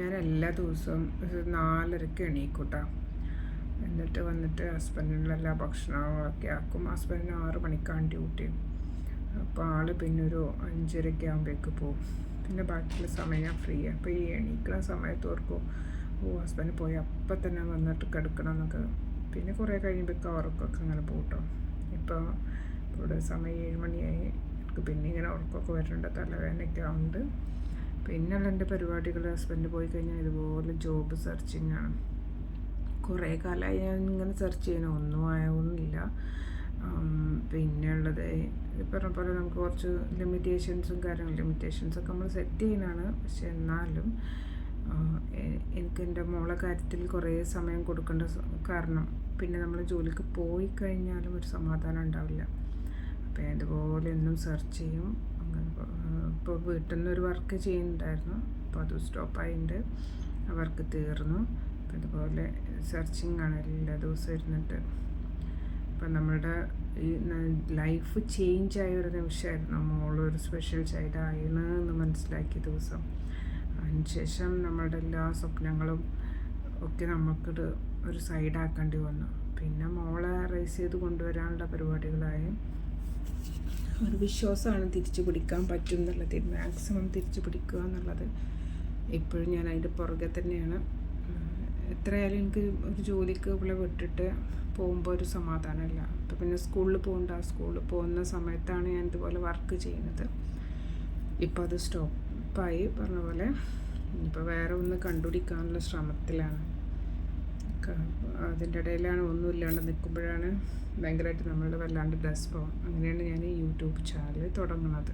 ഞാൻ എല്ലാ ദിവസവും ഒരു 4:30 എണീക്കൂട്ടാ. എന്നിട്ട് വന്നിട്ട് ഹസ്ബൻഡിനുള്ള എല്ലാ ഭക്ഷണങ്ങളൊക്കെ ആക്കും. ഹസ്ബൻഡിന് 6 മണിക്കാണ് ഡ്യൂട്ടി. അപ്പോൾ പിന്നെ ഒരു 5:30 ആകുമ്പോഴേക്ക് പോകും. പിന്നെ ബാക്കിയുള്ള സമയം ഞാൻ ഫ്രീ. അപ്പോൾ ഈ എണീക്കുന്ന സമയത്ത് ഓർക്കും ഹസ്ബൻഡ് പോയി അപ്പം തന്നെ വന്നിട്ട് കിടക്കണം എന്നൊക്കെ. പിന്നെ കുറേ കഴിയുമ്പോഴേക്കും ഉറക്കമൊക്കെ അങ്ങനെ പോകട്ടോ. ഇപ്പോൾ ഇവിടെ സമയം 7 മണിയായി. എനിക്ക് പിന്നെ ഇങ്ങനെ ഉറക്കമൊക്കെ വരുന്നുണ്ട്, തലവേദനയൊക്കെ ആവുന്നുണ്ട്. പിന്നെയുള്ള എൻ്റെ പരിപാടികൾ ഹസ്ബൻഡ് പോയി കഴിഞ്ഞാൽ ഇതുപോലെ ജോബ് സെർച്ചിങ് ആണ്. കുറേ കാലമായി ഞാൻ ഇങ്ങനെ സെർച്ച് ചെയ്യണം, ഒന്നും ആയൊന്നുമില്ല. പിന്നെ ഉള്ളത് പറഞ്ഞ പോലെ നമുക്ക് കുറച്ച് ലിമിറ്റേഷൻസൊക്കെ നമ്മൾ സെറ്റ് ചെയ്യുന്നതാണ്. പക്ഷെ എന്നാലും എനിക്ക് എൻ്റെ മോളെ കാര്യത്തിൽ കുറേ സമയം കൊടുക്കേണ്ട കാരണം പിന്നെ നമ്മൾ ജോലിക്ക് പോയി കഴിഞ്ഞാലും ഒരു സമാധാനം ഉണ്ടാവില്ല. അപ്പോൾ ഇതുപോലെ എന്നും സെർച്ച് ചെയ്യും. അങ്ങനെ ഇപ്പോൾ വീട്ടിൽ നിന്നൊരു വർക്ക് ചെയ്യുന്നുണ്ടായിരുന്നു, അപ്പോൾ അത് സ്റ്റോപ്പായിട്ടുണ്ട്, ആ വർക്ക് തീർന്നു. അപ്പോൾ ഇതുപോലെ സെർച്ചിങ് ആണ് എല്ലാ ദിവസവും ഇരുന്നിട്ട്. അപ്പം നമ്മളുടെ ഈ ലൈഫ് ചേഞ്ച് ആയ ഒരു നിമിഷമായിരുന്നു മോളൊരു സ്പെഷ്യൽ ചൈൽഡ് ആയെന്ന് മനസ്സിലാക്കിയ ദിവസം. അതിനുശേഷം നമ്മളുടെ എല്ലാ സ്വപ്നങ്ങളും ഒക്കെ നമുക്കിത് ഒരു സൈഡാക്കേണ്ടി വന്നു. പിന്നെ മോളെ റേസ് ചെയ്ത് കൊണ്ടുവരാനുള്ള പരിപാടികളായി. ഒരു വിശ്വാസമാണ് തിരിച്ചു പിടിക്കാൻ പറ്റും എന്നുള്ളത്, മാക്സിമം തിരിച്ചു പിടിക്കുക എന്നുള്ളത്. ഇപ്പോഴും ഞാൻ അതിൻ്റെ പുറകെ തന്നെയാണ്. എത്രയായാലും എനിക്ക് ഒരു ജോലിക്ക് ഇവിടെ വിട്ടിട്ട് പോകുമ്പോൾ ഒരു സമാധാനമില്ല. അപ്പോൾ പിന്നെ സ്കൂളിൽ പോകുന്ന സമയത്താണ് ഞാൻ ഇതുപോലെ വർക്ക് ചെയ്യുന്നത്. ഇപ്പോൾ അത് സ്റ്റോപ്പായി പറഞ്ഞ പോലെ. ഇപ്പോൾ വേറെ ഒന്ന് കണ്ടുപിടിക്കാനുള്ള ശ്രമത്തിലാണ്. അതിൻ്റെ ഇടയിലാണ് ഒന്നുമില്ലാണ്ട് നിൽക്കുമ്പോഴാണ് ഭയങ്കരമായിട്ട് നമ്മൾ വല്ലാണ്ട് ഡ്രസ് പോകും. അങ്ങനെയാണ് ഞാൻ യൂട്യൂബ് ചാനൽ തുടങ്ങുന്നത്.